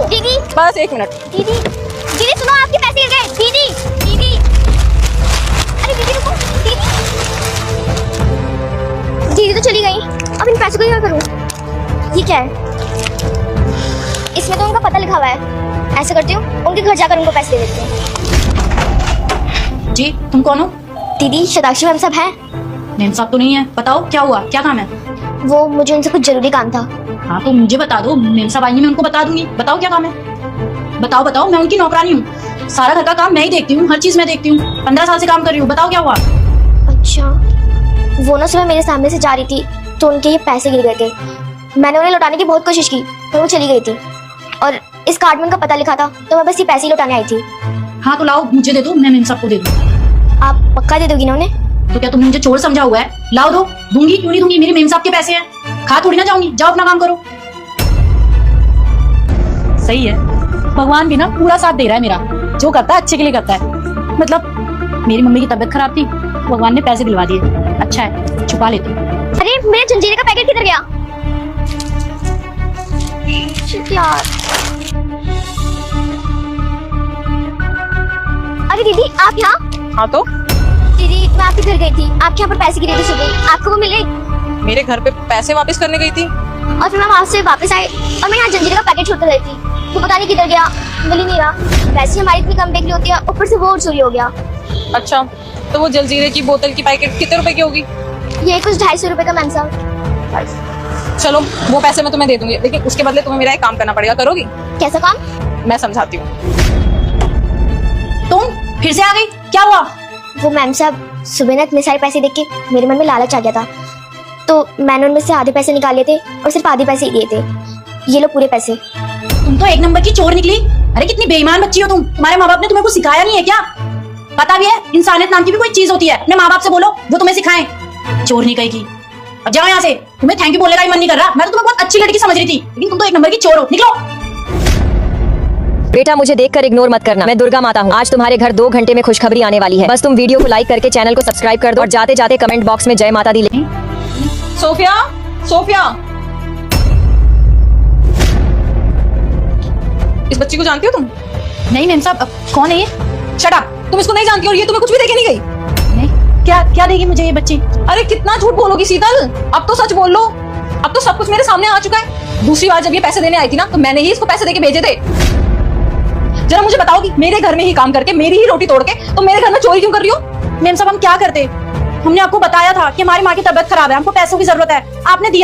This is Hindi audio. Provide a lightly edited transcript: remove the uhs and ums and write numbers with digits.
दीदी बस 1 मिनट। दीदी दीदी सुनो, आपके पैसे गिर गए। दीदी दीदी, अरे दीदी रुको। दीदी दीदी तो चली गई, अब इन पैसों को क्या करूं? ये क्या है? इसमें तो उनका पता लिखा हुआ है। ऐसा करती हूँ, उनके घर जाकर उनको पैसे दे देती हूँ। जी, तुम कौन हो? दीदी शताक्षी मैम साहब हैं? मैम साहब तो नहीं है। बताओ क्या हुआ, क्या काम है? वो मुझे उनसे कुछ जरूरी काम था। हाँ तो मुझे बता दो, मैम साहब आएंगी मैं उनको बता दूंगी। बताओ क्या काम है? बताओ बताओ, मैं उनकी नौकरानी हूँ, सारा घर का काम मैं ही देखती हूँ, हर चीज मैं देखती हूँ, 15 साल से काम कर रही हूँ। बताओ क्या हुआ? अच्छा, वो ना सुबह मेरे सामने से जा रही थी तो उनके ये पैसे गिर गए थे। मैंने उन्हें लौटाने की बहुत कोशिश की पर वो चली गई थी, और इस कार्ड में उनका पता लिखा था, तो मैं बस ये पैसे ही लौटाने आई थी। हाँ तो लाओ मुझे दे दो, मैं मैम साहब को दे दूँ। आप पक्का दे दोगी ना उन्हें? तो क्या तुमने मुझे चोर समझा हुआ है? लाओ दो, दूंगी क्यों नहीं दूंगी, मेरी मेम साहब के पैसे हैं, खा थोड़ी ना जाऊंगी। जाओ अपना काम करो। सही है, भगवान भी ना पूरा साथ दे रहा है मेरा, जो करता है अच्छे के लिए करता है। मतलब मेरी मम्मी की तबीयत खराब थी, भगवान ने पैसे दिलवा दिए। अच्छा है, छुपा लेते। अरे मेरे जंजीरे का पैकेट किधर गया? शिट यार। अरे दीदी आप यहाँ? हाँ तो दीदी मैं आपके घर गई थी, आपके यहाँ पर पैसे गिरे थे सुबह, आपको वो मिल गई? मेरे घर पे पैसे वापस करने गई थी। और फिर मैं वहाँ से वापस आई और मैं यहाँ जंजीरे का पैकेट छोड़ कर गई थी, वो पता नहीं किधर गया, मिल ही नहीं रहा। वैसे हमारी इतनी कम बिक्री होती है, ऊपर से वो और चोरी हो गया। अच्छा, तो वो जलजीरे की बोतल की पैकेट कितने रुपए की होगी? ये कुछ 250 रुपए का मैम साहब। चलो वो पैसे मैं तुम्हें दे दूंगी, लेकिन उसके बदले तुम्हें मेरा एक काम करना पड़ेगा। करोगी? कैसा काम? मैं समझाती हूँ। तुम फिर से आ गई, क्या हुआ? वो मैम साहब सुबह ना इतने सारे पैसे देख के मेरे मन में लालच आ गया था, तो मैंने उनमें से आधे पैसे निकाले थे और सिर्फ आधे पैसे ही दिए थे। ये लो पूरे पैसे। तुम तो एक नंबर की चोर निकली। अरे कितनी बेईमान बच्ची हो तुम, तुम्हारे माँ बाप ने तुम्हें कुछ सिखाया नहीं है क्या? पता भी है इंसानियत नाम की भी कोई चीज होती है, अपने माँ बाप से बोलो वो तुम्हें सिखाएं। चोर निकल की, अब जाओ यहाँ से, तुम्हें थैंक यू बोलने का ही मन नहीं कर रहा। मैं तो तुम्हें बहुत अच्छी लड़की समझ रही थी, लेकिन तुम तो एक नंबर की चोर हो। निकलो। बेटा मुझे देखकर इग्नोर मत करना, मैं दुर्गा माता हूँ। आज तुम्हारे घर 2 घंटे में खुशखबरी आने वाली है, बस तुम वीडियो को लाइक करके चैनल को सब्सक्राइब कर दो और जाते जाते कमेंट बॉक्स में जय माता दी लिख। सोफिया, सोफिया, इस बच्ची को जानती हो तुम? नहीं मैम साहब, कौन है ये? शट अप, तुम इसको नहीं जानती और ये तुम्हें कुछ भी देके नहीं गई। नहीं, क्या क्या देगी मुझे ये बच्ची? अरे कितना झूठ बोलोगी शीतल, अब तो सच बोल लो। अब तो सब कुछ मेरे सामने आ चुका है। दूसरी बार जब ये पैसे देने आई थी ना, तो मैंने ही इसको पैसे देके भेजे थे। जरा मुझे बताओ कि मेरे घर में ही काम करके, मेरी ही रोटी तोड़ के तुम मेरे घर में चोरी क्यों कर रही हो? मैम साहब हम क्या करते, हमने आपको बताया था कि हमारी माँ की तबीयत खराब है, हमको पैसों की जरूरत है, आपने दिया